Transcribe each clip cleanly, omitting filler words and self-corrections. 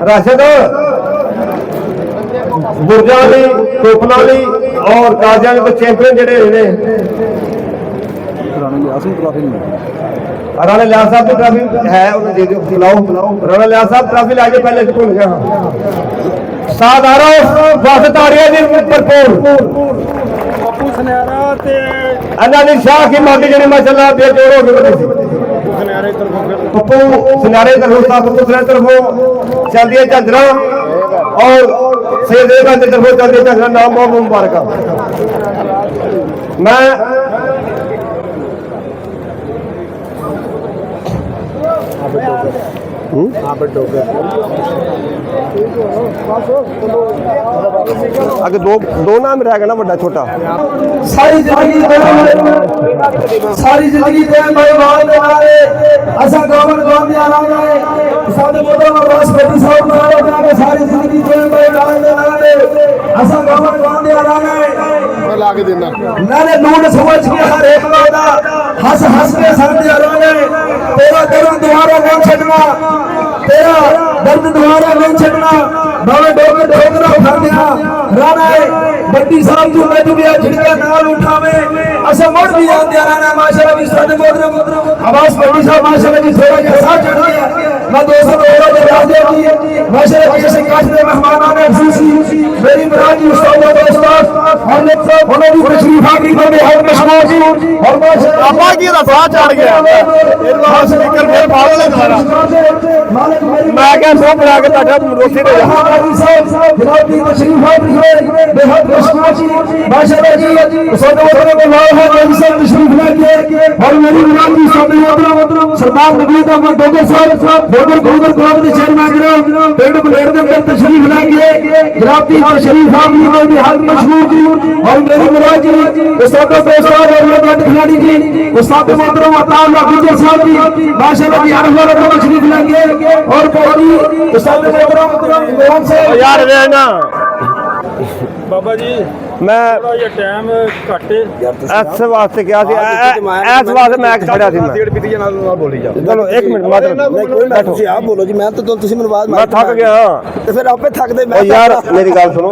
राशिद बुर्जा वाली टोपना वाली और काजिया के चैंपियन जड़े ने राणा लियाज साहब की ट्रॉफी है उन्हें दे दो बुलाओ राणा लियाज साहब ट्रॉफी ला के पहले भूल गया साथ आ रहा वासत आ रही है जी भरपूर अनाली शाह की माटी जी माशाल्लाह बेजोड़ हो गई पप्पू सुनारे तरफों पप्पू सुनारे तरफों चलती है झांझरा और सैयद की तरफों चलती है झांझरा नाम बहुत मुबारक मैं अगर दो नाम रह गया ना बड़ा छोटा सारी जिंदगी सारी जिंदगी असा गवर्नमेंट गवर्नमेंट आना है सारे मोदो राष्ट्रपति साहब ने सारी जिंदगी असा गवर्नमेंट गवर्नमेंट आना है लाके देना मैंने नून समझ के हर एक वादा हंस हंस के सामने आना तेरा दर्द दोबारा नहीं छड़ना तेरा दर्द दोबारा नहीं छड़ना भावे डोगर ठोकरा उठा दिया राणा बड्डी साहब जो मैं दुनिया झिड़का नाल उठावे असा मोड़ भी याद दिया राणा माशाल्लाह भी सादे मोदरम आवाज बड्डी साहब माशाल्लाह जी थोड़ा के साथ चढ़ गया मैं दोस्तों को और राजदेव जी माशाल्लाह कैसे काशरे मेहमानान ने खुशी मेरी मराजी उस्ताद और उस्ताद हम लोग सब होने की तशरीफ आकी को बेहद मशहूर जी और माशाल्लाह अब्बा जी का साथ चढ़ गया इरफान स्पीकर पे भाग ले दोबारा मैं क्या सो बना के ताड़ा रोटी दे जनाब की तशरीफ आकी है बेहद मशहूर जी माशाल्लाह जी उस्ताद मोहतरम को लाओ है सब तशरीफ लाके और मेरी मराजी साहब मोहतरम सरदार नबीद अहमद डोगर साहब डोगर क्लब के चेयरमैन जनाब पेड़ बलेर के अंदर तशरीफ लाके जनाब की तशरीफ आकी को बेहद मशहूर जी और मेरी मराजी उस्ताद और मेरे खिलाड़ी जी उस्ताद मोहतरम अताउल्लाह गुजर साहब जी माशाल्लाह जी हर वाला को तशरीफ लाके और बहुत ही उस्ताद मोहतरम मोहन से यार वे ना बाबा जी मैं ये टाइम घट ऐसे वास्ते क्या थी ऐस वास्ते मैं खड़ा थी मैं चलो एक मिनट बैठो आप बोलो जी मैं तो तुसी मेनू बात मैं थक गया ते फिर आपे थक दे ओ यार मेरी गल सुनो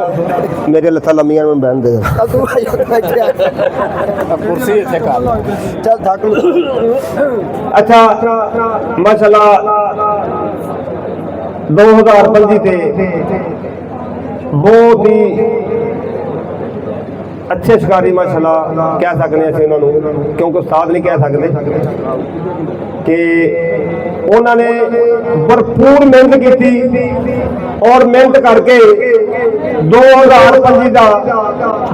मेरे लत्था लम्मियां में बहन दे कुर्सी इथे कर चल थक लो अच्छा माशाल्लाह 2025 ते बहुत ही अच्छे शिकारी माशाल्लाह कह सकते हैं उन्होंने क्योंकि उस्ताद नहीं कह सकते कि उन्होंने भरपूर मेहनत की और मेहनत करके 2025 का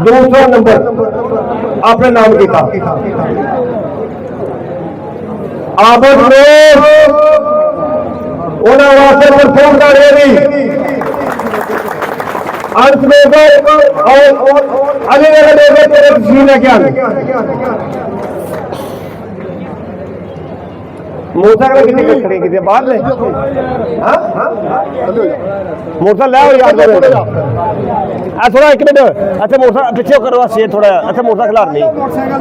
दूसरा नंबर अपने नाम किया आबद उन्होंने वास्ते भरपूर कर रही अंत में और अगले तेरे तस्वीर है क्या मोटरसाइकिल कितने खड़े कितने बाहर ले मोटरसाइकिल ले आओ यार थोड़ा एक मिनट अच्छा मोटरसाइकिल पीछे करो शेर थोड़ा अच्छा मोटरसाइकिल नहीं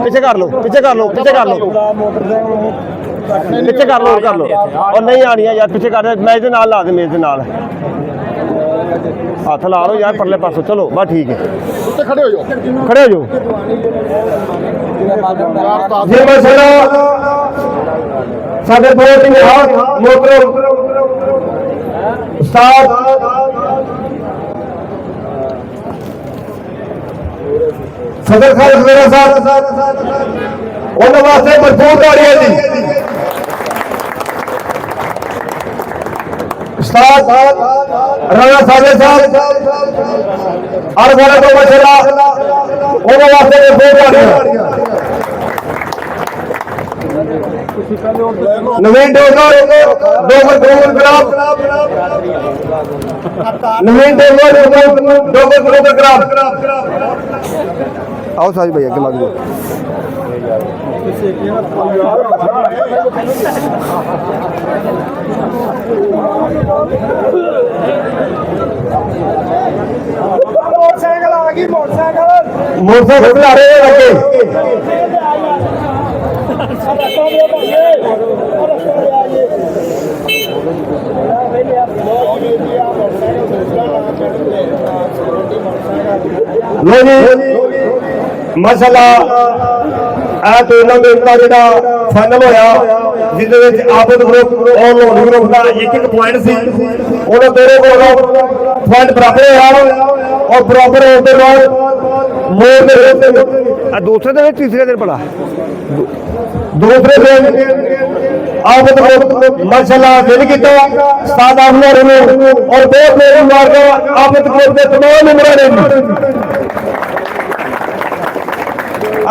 पीछे कर लो पीछे कर लो पीछे कर लो पीछे कर लो और नहीं आनी है यार पीछे कर मैं इहदे नाल ला दे मेरे नाल हाथ ला लो यार परले पासों चलो बस ठीक है खड़े हो जाओ जी माशाल्लाह साडे बहुत ही मोहतरम उस्ताद सदर खान मेरा साथ उन्होंने वास्ते भरपूर गाड़ी है जी उस्ताद राणा साजे साहब और बोले तो माशाल्लाह उन्होंने वास्ते भरपूर गाड़ी नवीन डोगर क्लब नवीन डोगर क्लब आओ साज भैया के लग जाओ मोटरसाइकिल आ गई मोटरसाइकिल आ रहे हैं लगे लो जी माशाअल्लाह ਇਹ ਟੂਰਨਾਮੈਂਟ ਦਾ ਜਿਹੜਾ ਫਾਈਨਲ ਹੋਇਆ ਜਿਹਦੇ ਵਿੱਚ ਆਬਦ ਗਰੁੱਪ ਔਰ ਲੋਹੜੀ ਗਰੁੱਪ ਦਾ ਇੱਕ ਪੁਆਇੰਟ ਸੀ ਉਹਨਾਂ ਦੋਨੋਂ ਕੋਲੋਂ ਪੁਆਇੰਟ ਬਰਾਬਰ ਹੋਇਆ ਔਰ ਬਰਾਬਰ ਹੋਣ ਤੋਂ ਬਾਅਦ ਮੋਰ ਦੇ ਦੂਸਰੇ ਦੇ ਵਿੱਚ ਤੀਸਰੇ ਦਿਨ ਪੜਾ ਦੂਸਰੇ ਦਿਨ ਆਬਦ ਗਰੁੱਪ ਮਾਸ਼ਾਅੱਲਾਹ ਵਿਨ ਕੀਤਾ ਉਸਤਾਦ ਆਫਨਰ ਨੂੰ ਔਰ ਬਹੁਤ ਮੇਰੀ ਮੁਬਾਰਕਾਂ ਆਬਦ ਗਰੁੱਪ ਦੇ ਤਮਾਮ ਮੈਂਬਰਾਂ ਨੇ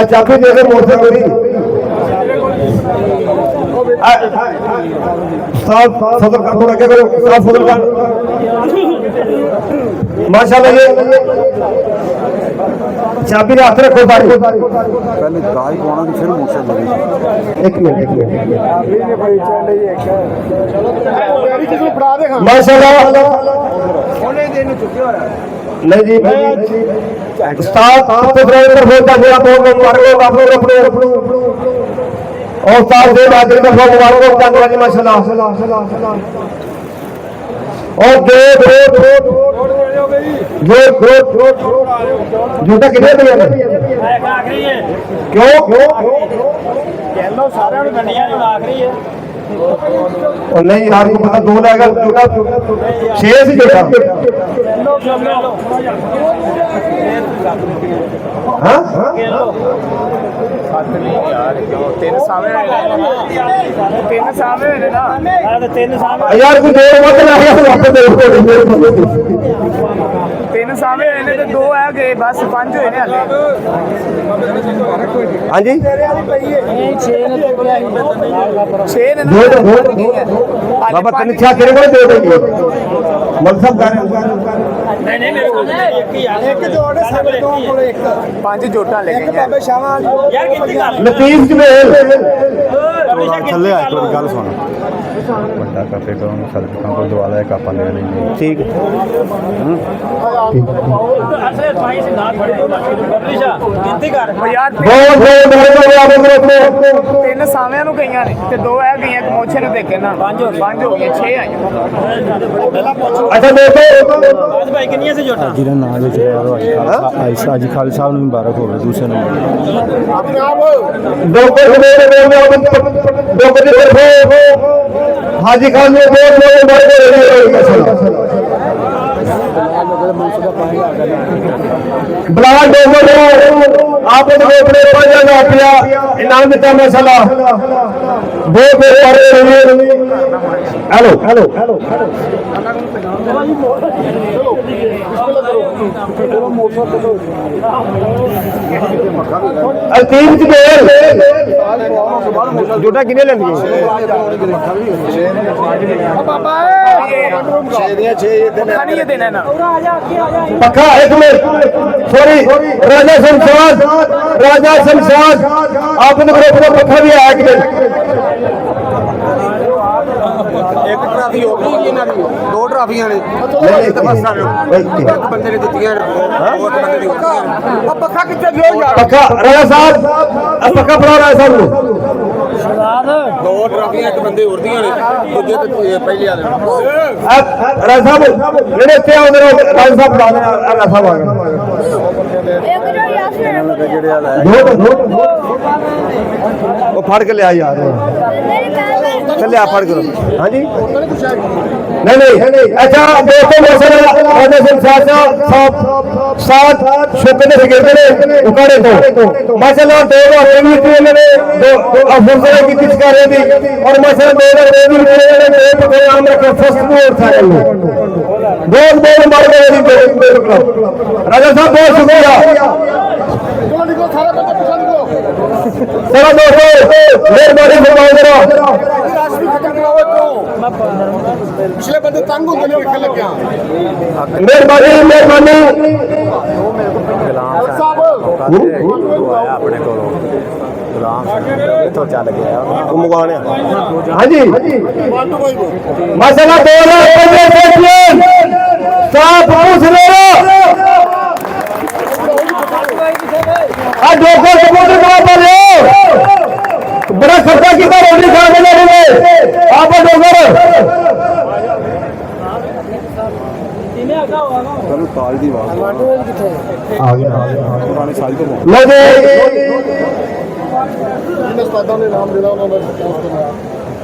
चाबी दे दे मोटर मेरी साफ सदर का थोड़ा क्या करो साफ सदर का माशाल्लाह ये चाबी ने हाथ रखो सारी पहले गाय कोना की फिर मोटर एक मिनट माशाल्लाह नहीं जी उस्ताद तो ड्राइवर होता है आप लोग मुबारक आप लोग अपने और उस्ताद से बात करके मुबारक धन्यवाद माशाल्लाह और जूता कितने भैया क्यों और नहीं यार को पता दो लेगा जूता 6 से जूता यार कोई दो मत तीन सावे होने ते दो है गए बस 5 होए ने हाले हां जी 6 ने बाबा तने क्या करे को दे देंगे मतलब नहीं मेरे को एक ही यार एक जोड़े सारे दो कोले एक 5 जोटा ले गए बाबे शामा यार कितनी कर लतीफ जमेल थल्ले आ एक गल सुन बड़ा काफे को सर्विसां को दवा ले कापा ले लेंगे ठीक असले भाई से ना बड़ी पब्लिशा कितनी कर यार बहुत बहुत मेहरबानी आपको तीन साविਆਂ ਨੂੰ ਗਈਆਂ ਨੇ ਤੇ ਦੋ ਹੈ ਗਈਆਂ ਮੋਛੇ ਨੂੰ ਦੇਖੇ ਨਾ 5 ਹੋ ਗਏ 6 ਆਈਆਂ अच्छा दोस्तों आज भाई कितनी से जोटा जिरा नाम ले चला आयशा जी खालिद साहब ਨੂੰ ਮੁਬਾਰਕ ਹੋਵੇ ਦੂਸਰੇ ਨੰਬਰ ਆਪਣੇ ਆਪ डॉक्टर डॉक्टर की तरफ हाजी खान ने बहुत ब्लाड डॉक्टर आप इनाम देता मसाला बहुत हेलो हेलो जोटा किने लेंगे बाबा पक्का नहीं देना ना पक्का एक मिनट सॉरी राजा शमशाद आपने पक्का भी आया कि ਇੱਕ ਟਰਾਫੀ ਹੋ ਗਈ ਇਹਨਾਂ ਦੀ ਦੋ ਟਰਾਫੀਆਂ ਨੇ ਇੱਕ ਬੰਦੇ ਨੇ ਦਿੱਤੀਆਂ ਹੋਰ ਬੰਦੇ ਨੇ ਦਿੱਤੀਆਂ पक्का कितने दियो यार पक्का राजा साहब अब पक्का पड़ा रहा है साहब ਦੋ ਟਰਾਫੀਆਂ ਇੱਕ ਬੰਦੇ ਹੋਰ ਦੀਆਂ ਨੇ ਦੂਜੇ ਤੇ ਪਹਿਲੇ ਵਾਲੇ अब राजा साहब ਜਿਹੜੇ ਇੱਥੇ ਆਉਂਦੇ ਨੇ ਰਾजा ਸਾਹਿਬ ਬੁਲਾ ਰਹੇ ਰਾजा ਸਾਹਿਬ ਆ ਗਏ ਦੋ ਉਹ ਫੜ ਕੇ ਲਿਆ ਯਾਰ ਚੱਲੇ ਆ ਫੜ ਕਰੋ ਹਾਂਜੀ नहीं अच्छा दोस्तों माशाल्लाह राजा शमशाद साथ शोके ने गिरते ने उकाड़े तो माशाल्लाह दो बार भी इन्होंने दो अफसर की किस कर रही थी और माशाल्लाह दो बार भी इन्होंने दो प्रोग्राम रखे फर्स्ट बोर्ड था बहुत बहुत मुबारक राजा साहब बहुत शुक्रिया चलो दोस्तों मेहरबानी फरमाओ ਪਿਛਲੇ ਬੰਦੇ ਤੰਗ ਹੁੰਦੇ ਨੇ ਵੇਖਣ ਲੱਗਿਆ मेहरबानी ਆਇਆ ਆਪਣੇ ਕੋਲੋਂ ਗੁਲਾਮ ਇੱਥੋਂ ਚੱਲ ਗਿਆ मुगाने हाँ जी माशाल्लाह 2015 साफ पूछ रहे आज डॉक्टर सपोर्टर कहाँ पर हो ਖਰਚਾ ਕੀਤਾ ਰੋਟੀ ਖਾ ਕੇ ਜਾਣੇ ਆਪਾਂ ਡੋਗਰ ਕਿਵੇਂ ਆਗਾ ਹੋਗਾ ਚਲੋ ਤਾਲ ਦੀ ਆਵਾਜ਼ ਆ ਗਿਆ ਪੁਰਾਣੇ ਸਾਲ ਤੋਂ ਲੋ ਜੀ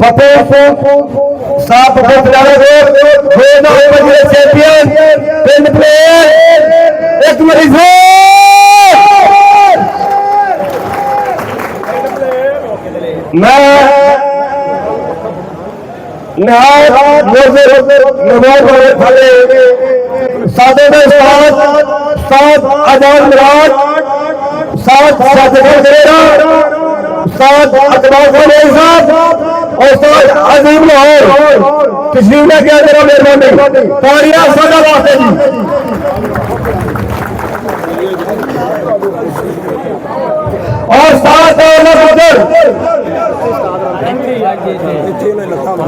ਫਤਿਹ ਸਾਫ ਫਤਿਹਵਾਲੇ ਦੇ ਨਾਮ ਵਜੇ ਚੈਂਪੀਅਨ ਤਿੰਨ ਪਲੇਅਰ ਇੱਕ ਮਰੀਜ਼ ਮੈਂ ਨਹਾਇਤ ਨਵਾਜ਼ ਵਾਲੇ ਥਲੇ ਸਾਡੇ ਦੇ ਸਾਥ ਆਜ਼ਾਦ ਮਰਾਜ साथ सतगुरु दरेरा साथ अकबर खान साहब और साथ अजीम लाहौर तशरीफ लेके आए मेरा मेहरबानी तालियां साडा वास्ते जी और साथ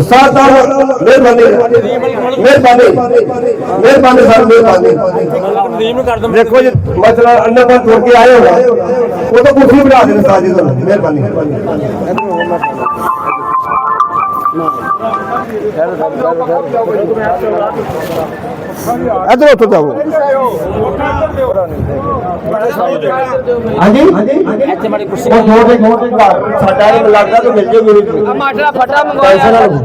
साथ मेहरबानी सर मेहरबानी देखो जी मसला अन्ना पर छोड़ के आए हो वो तो कुर्सी बना देना साजी तो मेहरबानी इधर उठो जाओ हाँ जी वो छोटे साडा नहीं लगता तो मिल जाओ मेरी माटरा फटा टेंशन ना लो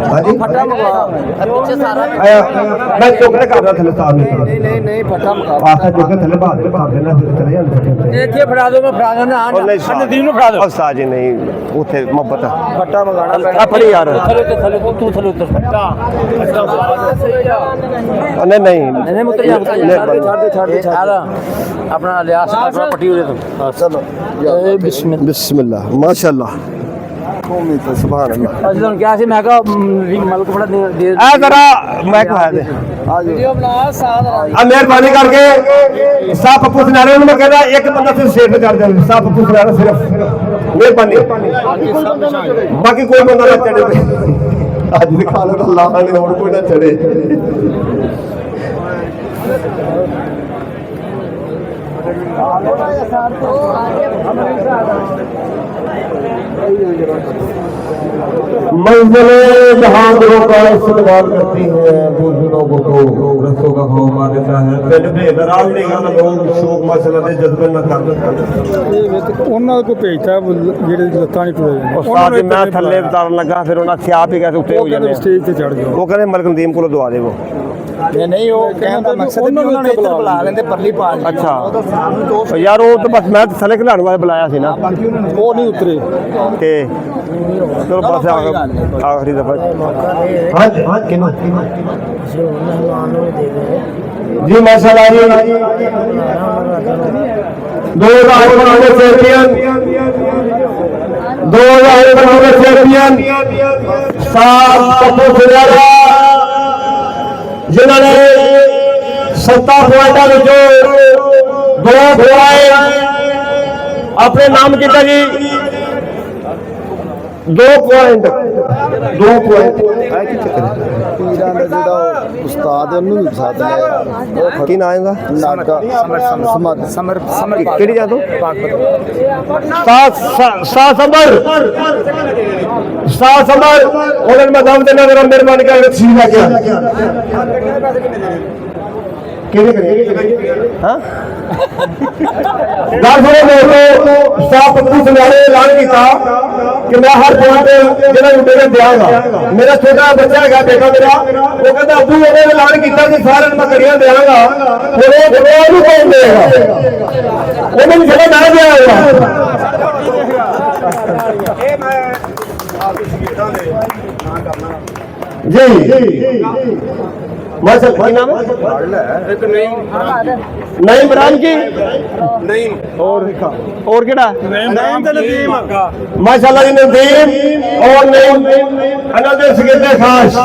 हाँ जी फटा मंगवा पीछे सारा मैं चुकने कर रहा थले साहब नहीं फटा मंगवा आखा चुकने थले बाहर भाग देना चले जाते देखिए फड़ा दो मैं फड़ा देना नदीम ਨੂੰ ਫੜਾ ਦਿਓ उस्ताद जी नहीं उथे मोहब्बत फटा मंगाना अपनी यार थले तू थले उतर फटा नहीं नहीं नहीं मुतर जा छोड़ दे अपना लिहाज अपना पट्टी दे दो चलो बिस्मिल्लाह माशाल्लाह सुभान अल्लाह अजन क्या सी मैं कहा रिंग मलक बड़ा दे आ जरा मैं कहा दे वीडियो बना साथ आ मेहरबानी करके साफ पप्पू सिनारे में कहना एक बंदा से शेर पे चढ़ जाए साफ पप्पू सिनारे सिर्फ मेहरबानी बाकी कोई बंदा ना चढ़े आज दिखा लो अल्लाह ने और कोई ना चढ़े मंजिलें बहादुरों का इस्तेमाल करती हैं बुजुर्गों को तो रसों का भाव मार देता है पिंड बेदराज नहीं गा लोग शोक मसला दे जज्बे न कर ਉਹਨਾਂ ਕੋ ਭੇਜਤਾ ਜਿਹੜੇ ਲੱਤਾਂ ਨਹੀਂ ਟੁੱਟੇ उस्ताद जी मैं थल्ले उतारन लगा फिर उन्हें से आप ही कैसे उठे हो जाते ਸਟੇਜ ਤੇ ਚੜ ਜਾਓ वो कहते मलक नदीम को दुआ दे वो नहीं वो कहने का मकसद है कि ਉਹਨਾਂ ਨੇ ਇੱਧਰ ਬੁਲਾ ਲੈਂਦੇ ਪਰਲੀ ਪਾਲ अच्छा यार वो तो बस मैं थल्ले खिलाने वाले बुलाया सी ना ਉਹ ਨਹੀਂ ਉਤਰੇ ते चलो बस आखिरी दफा हाँ हाँ किनो जी माशाल्लाह जी 2019 चैंपियन 2019 चैंपियन सात पप्पू सिनारा जिन्होंने 70 पॉइंटों विचों 2 पॉइंट अपने नाम किया जी 2 पॉइंट ਪੀਰਾਂ ਦਾ ਜਿਹੜਾ ਉਸਤਾਦ ਹੈ ਉਹਨੂੰ ਵੀ ਸਾਥ ਲਿਆ की नाम है ਨਾਗਾ ਸਮਰ केड़ी जा तू सात समर उन्होंने मैं दम देना मेरा मेहरबानी का सी लग गया ऐलान किया कि मैं हर पॉइंट मेरे देंगा मेरा छोटा बच्चा है बेटा मेरा वो कहता अबू ने ऐलान किया कि सारे मैं कड़ियां देंगा कौन देगा उन्होंने जगह ना दिया होगा जी माशाल्लाह नाम ਇੱਕ ਨਹੀਂ नहीं इमरान की ਨਹੀਂ और केड़ा ਨਾਮ ਤੇ ਨਦੀਮ माशाल्लाह जी नदीम और नईम अनद सगीते खास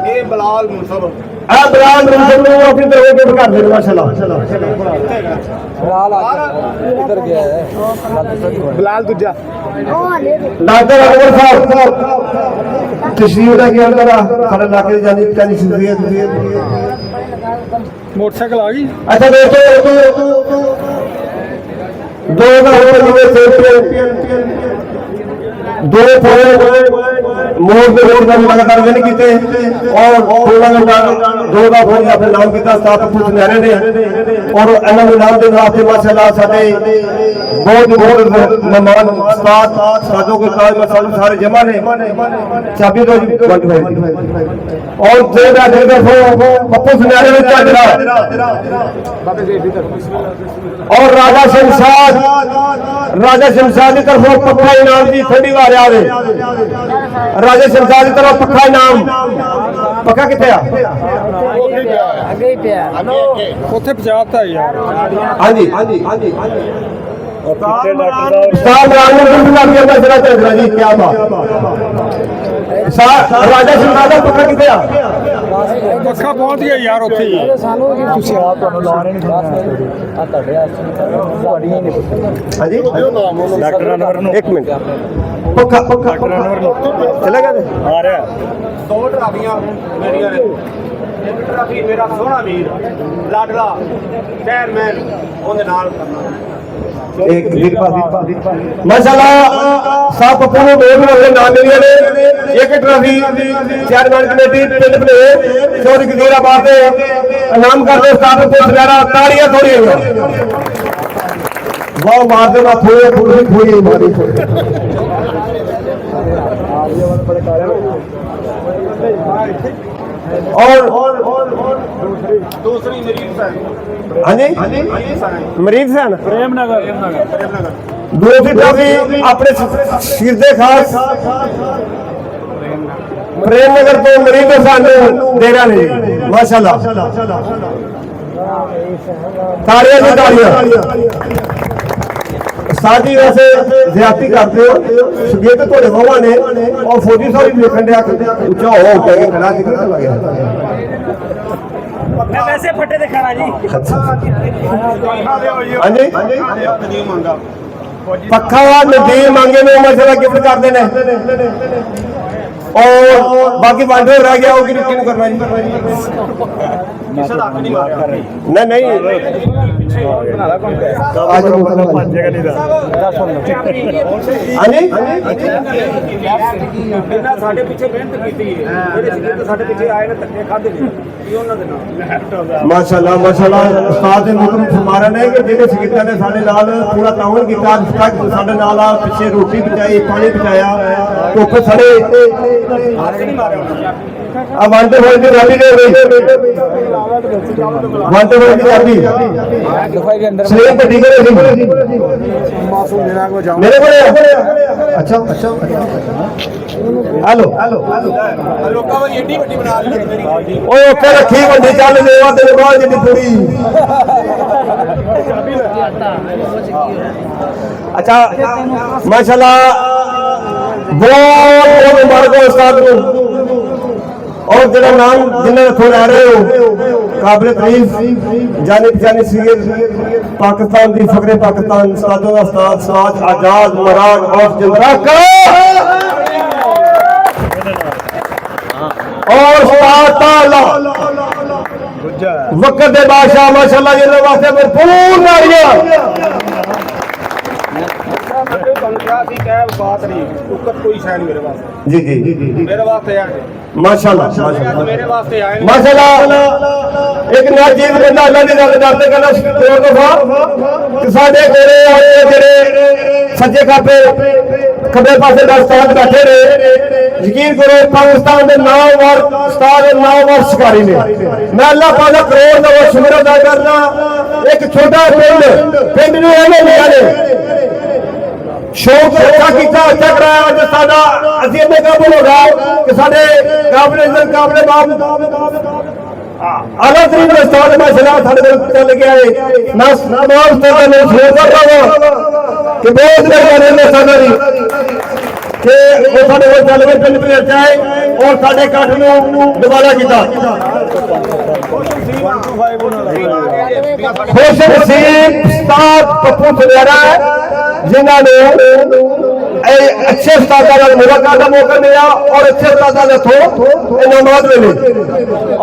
ਇਹ ਬਲਾਲ ਮੁਸਬ आ बलाल रसूल को अपनी तरफ के कर दे माशाल्लाह इधर गया है ਬਲਾਲ ਦੂਜਾ डॉक्टर अकबर साहब तशरीफ लेके अंदर सारे इलाके की जानी जानी शुक्रिया ਮੋਟਰਸਾਈਕਲ ਆ ਗਈ अच्छा दोस्तों 2019 चैंपियन 2 मोड़ पे रोड का लगातार विन किए और टूर्नामेंट 2 का फोन अपने नाम किया साथ कुछ सुनहरे ने और इन्होंने नाम देने वास्ते माशाल्लाह साडे बहुत मेहमान साधों के साथ सारे जमा ने चाबी दो और पप्पू सुनहरे ने चादरा और राजा शमशाद की तरफ पक्का इनाम की ठंडी वार आ रहे राजा शमशाद की तरफ पक्का इनाम पक्का कितने ਉੱਥੇ ਪਹੁੰਚਾਤਾ ਯਾਰ हाँ जी जी क्या बात राजा शमशाद का पक्का कितने ਪੱਖਾ ਪਹੁੰਚ ਗਿਆ ਯਾਰ ਉੱਥੇ ਹੀ ਤੁਸੀਂ ਆਪ ਤੁਹਾਨੂੰ ਲਾਣੇ ਨਹੀਂ ਖਾਸ ਆ ਤੁਹਾਡੇ ਤੁਹਾਡੀਆਂ ਨਹੀਂ हाँ जी ਡਾਕਟਰ ਅਨਵਰ ਨੂੰ 1 मिनट पक्का ਡਾਕਟਰ ਅਨਵਰ ਨੂੰ चले गए ਆ ਰਿਹਾ 2 ਟਰਾਫੀਆਂ ਮੇਰੀਆਂ ਨੇ ਇੱਕ ਟਰਾਫੀ ਮੇਰਾ ਸੋਹਣਾ ਵੀਰ ਲਾਡਲਾ ਚੇਅਰਮੈਨ ਉਹਦੇ ਨਾਲ ਕਰਨਾ एक माशाल्लाह साहब पप्पू ਨੂੰ ਬਹੁਤ ਵੱਡੇ ਨਾਮ ਮਿਲੇ ਨੇ ਇੱਕ ਟਰਾਫੀ ਚੇਅਰਮੈਨ ਕਮੇਟੀ ਪਿੰਡ ਬਲੇ ਚੋਰੀ ਗਜ਼ੀਰਾਬਾਦ ਦੇ ਇਨਾਮ ਕਰਦੇ ਉਸਤਾਦ ਤੋਂ ਸਜਾਰਾ ਤਾੜੀਆਂ ਥੋੜੀਆਂ ਵਾਹ ਮਾਰਦੇ ਨਾ ਥੋੜੀ ਮਾਰੀ और ਦੂਸਰੀ ਮੇਰੀ ਫੈਨ हाँ जी मरीज सन ਪ੍ਰੇਮ ਨਗਰ दूसरी ट्रॉफी अपने सिर दे खास प्रेम नगर तो मरीज सानू देना नहीं माशाल्लाह तालियां जी तालियां साजी वैसे ज्यादती करते हो सुगेत थोड़े वावा ने और फौजी साहब भी देखने ऊंचा हो के खड़ा दिखने लगा मैं वैसे फटे दिखाना जी हाँ जी नहीं मांगा पक्का नदीम मांगे ने माशाल्लाह गिफ्ट करते हैं और बाकी वांडे रह गया वो गिफ्ट क्यों करना जी ਕਿਸੇ ਦਾ ਹੱਕ ਨਹੀਂ ਮਾਰਿਆ नहीं आज ਜਗ੍ਹਾ ਨਹੀਂ ਦਾ हाँ जी ਇਹਨਾਂ ਸਾਡੇ ਪਿੱਛੇ ਮਿਹਨਤ ਕੀਤੀ ਹੈ ਜਿਹੜੇ ਸਿੱਕੇ ਸਾਡੇ ਪਿੱਛੇ ਆਏ ਨੇ ਧੱਕੇ ਖਾਦੇ ਨੇ ਕੀ ਉਹਨਾਂ ਦੇ ਨਾਲ माशाल्लाह उस्ताद ने मुकरम फरमाया ने कि जेडे शकीदां ने साडे नाल पूरा ताउन कीता अज तक साडे नाल आ पिछे रोटी पहुंचाई पानी पहुंचाया धुप सड़े आ वांडे होए दी चाबी दे वांडे होए दी चाबी सलीम पट्टी करे मेरे को अच्छा हेलो ਲੋਕਾਂ ਵਾਲੀ ਏਡੀ ਵੱਡੀ ਬਣਾ ਲਈ ਮੇਰੀ ओए ओके रखी वड्डी चल देवा तेरे बाल जिद्दी थोड़ी अच्छा माशाल्लाह बहुत मुबारक हो उस्ताद को और जरा नाम जिन्हें रखो ला रहे हो काबिल तारीफ जाने पहचाने सीगे पाकिस्तान की फखरे पाकिस्तान उस्तादों का उस्ताद आजाद मराज और जिंदरा का और उस्ताद ताला वक्त दे बादशाह माशाल्लाह जिन्हें वास्ते भरपूर नारियां पंचायती कह बात नहीं उकत कोई शय नहीं मेरे वास्ते जी जी मेरे वास्ते आए माशाल्लाह मेरे वास्ते आए माशाल्लाह एक नाजीज बंदा अल्लाह दी गल करते कहना करोड़ दफा कि साडे कोले आए जेड़े सज्जे खाते खब्बे पासे दा उस्ताद बैठे ने यकीन करो पाकिस्तान दे 9 वार उस्ताद 9 वार शिकारी ने मैं अल्लाह पाक दा करोड़ दा शुक्र अदा करना एक छोटा पिंड ने एने लिया ने शौक अच्छा किया अच्छा कराया अज साडा असीं इन्ने काबिल हो गए कि साडे काबिल इज्जत काबिल बाप आला तरीन उस्ताद माशाल्लाह साडे कोल चल के आए मैं तमाम उस्तादां नूं शुरू कर रहा हूं कि बहुत मेहरबानी है साडा दी कि वो साडे कोल चल के पिंड में आए और साडे इकट्ठ नूं दुबारा कीता खुश नसीब उस्ताद पप्पू सुनहरा जिन्होंने अच्छे उस्तादा का मुलाकात का मौका मिला और अच्छे उस्तादा ने थो इनामात मिले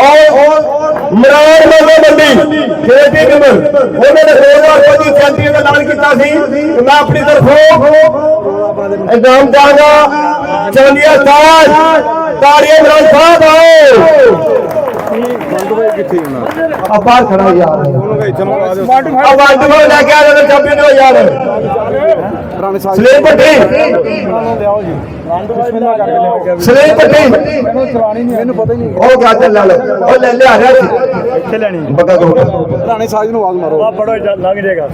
और मरार मंडी खेती कमल उन्होंने 2025 चैंपियन का ऐलान किया सी मैं अपनी तरफों इनाम चाहूंगा चांदिया ताज तारिया इमरान साहब आओ अब बाहर खड़ा यार अब वांडू लेके आ जाओ चैंपियन हो यार सलीम भट्टी सलीम भट्टी ਉਹ ਗਾ ਚੱਲ ਲੈ ਉਹ ਲੈ ਲਿਆ ਰਿਹਾ ਸੀ ਇੱਥੇ ਲੈਣੀ ਬੱਗਾ ਦੋ ਪੁਰਾਣੇ ਸਾਜ ਨੂੰ ਆਵਾਜ਼ ਮਾਰੋ ਆ ਬੜੋ ਲੰਘ ਜਾਏਗਾ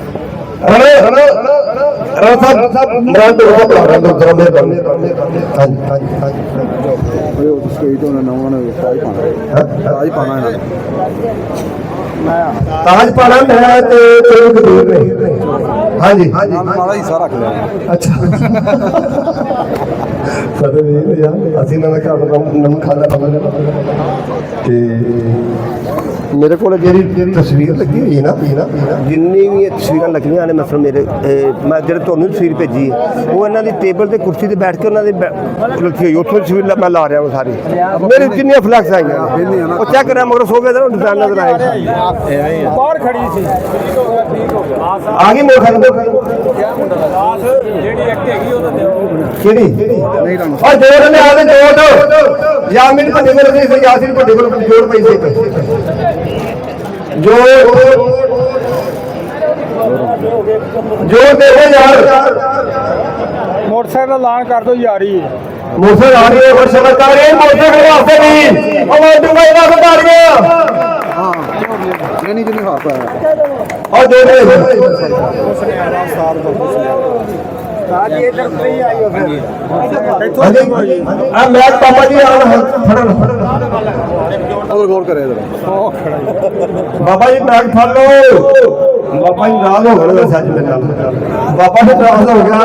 ਰਾਸਾ ਮਰਾਂ ਤੋਂ ਬੁਲਾ ਦੋ ਜਰਾ ਮੇਰੇ ਬੰਦੇ ਹਾਂਜੀ ਹਾਂਜੀ ਉਹ ਸਟੇਜ ਤੋਂ ਨਵਾਂ ਤਾਜ ਪਾਣਾ ਇਹਨਾਂ ਤਾਜ ਪਾਣਾ ਮੈਂ ਤੇ ਕੋਈ ਕਬੀਰ ਨਹੀਂ ਹਾਂਜੀ ਮਾੜਾ ਹੀ ਸਾਰਾ ਰੱਖ ਲਿਆ ਅੱਛਾ ਸਾਡੇ ਵੀ ਯਾਰ ਅਸੀਂ ਨਾ ਘਰ ਦਾ ਨਮਕ ਖਾਣਾ ਪਾਉਂਦੇ ਤੇ ਮੇਰੇ ਕੋਲ ਜਿਹੜੀ ਤਸਵੀਰ ਲੱਗੀ ਹੋਈ ਨਾ ਜਿੰਨੀ ਵੀ ਤਸਵੀਰਾਂ ਲੱਗੀਆਂ ਨੇ ਮਸਲ ਮੇਰੇ ਮੈਂ ਜਿਹੜੇ ਤੁਹਾਨੂੰ ਤਸਵੀਰ ਭੇਜੀ ਉਹ ਇਹਨਾਂ ਦੀ ਟੇਬਲ ਤੇ ਕੁਰਸੀ ਤੇ ਬੈਠ ਕੇ ਉਹਨਾਂ ਦੀ ਖਲੋਤੀ ਹੋਈ ਉੱਥੋਂ ਤਸਵੀਰ ਮੈਂ ਲਾ ਰਿਹਾ ਹਾਂ ਸਾਰੀ ਮੇਰੇ ਜਿੰਨੀਆਂ ਫਲੈਕਸ ਆਈਆਂ ਉਹ ਚੈੱਕ ਕਰਿਆ ਮਗਰ ਸੋਵੇ ਦਾ ਡਿਜ਼ਾਈਨ ਨਜ਼ਰ ਆਇਆ ਬਾਹਰ ਖੜੀ ਸੀ ਆ ਗਈ ਮੋਟਰ ਜਿਹੜੀ ਐਕਟ ਹੈਗੀ ਉਹ ਤਾਂ ਕਿਹੜੀ ਔਰ ਜੋੜ ਨੇ ਆਦੇ ਜੋੜ ਯਾਮਿਨ ਭੱਡੇ ਕੋਲ ਸੀ ਯਾਸਿਨ ਭੱਡੇ ਕੋਲ ਜੋੜ ਪਈ ਸੀ ਜੋੜ ਦੇਖੋ ਯਾਰ ਮੋਟਰਸਾਈਕਲ ਐਲਾਨ ਕਰ ਦੋ ਯਾਰੀ ਮੋਟਰਸਾਈਕਲ ਆ ਰਹੀ ਹੈ ਹੋਰ ਸਰਕਾਰ ਇਹ ਮੋਟਰਸਾਈਕਲ ਵਾਸਤੇ ਨਹੀਂ ਉਹ ਡੁਬਾਈ ਦਾ ਸਰਕਾਰ ਗਿਆ ਹਾਂ ਜਿਹਨੀ ਹਾਫ ਹੈ ਔਰ ਜੋੜ ਆ ਮੈਚ ਪਾਪਾ ਜੀ ਫੜਨ ਉਹ ਗੌਰ ਕਰੇ ਜਰਾ ਬਾਬਾ ਜੀ ਮੈਚ ਫੜ ਲਓ ਬਾਬਾ ਜੀ ਨਾਰਾਜ਼ ਹੋ ਗਏ ਸੱਚ ਮੇਰੇ ਨਾਲ ਬਾਬਾ ਜੀ ਨਾਰਾਜ਼ ਹੋ ਗਿਆ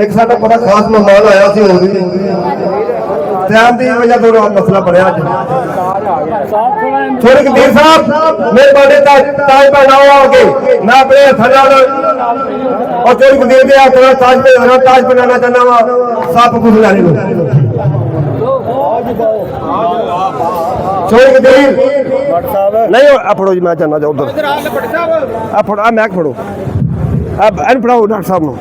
ਇੱਕ ਸਾਡਾ ਬੜਾ ਖਾਸ ਮਹਿਮਾਨ ਆਇਆ ਸੀ ਹੋਰ ਵੀ ਟਾਈਮ ਦੀ ਵਜ੍ਹਾ ਤੋਂ ਮਸਲਾ ਬਣਿਆ ਅੱਜ ਥੋੜੇ ਕਬੀਰ ਸਾਹਿਬ ਮੇਰੇ ਬਾਡੇ ਤਾਜ ਪਹਿਨਾਓ ਆਗੇ ਮੈਂ ਆਪਣੇ ਹੱਥਾਂ ਨਾਲ और चोरी को दे दिया थोड़ा ताज बनाना चाहना वहाँ साफ कुछ लाने को चोरी को दे नहीं आप फड़ो जी मैं चाहना चाहूँ उधर आप फड़ो मैं फड़ो आप फड़ाओ डॉक्टर साहब नो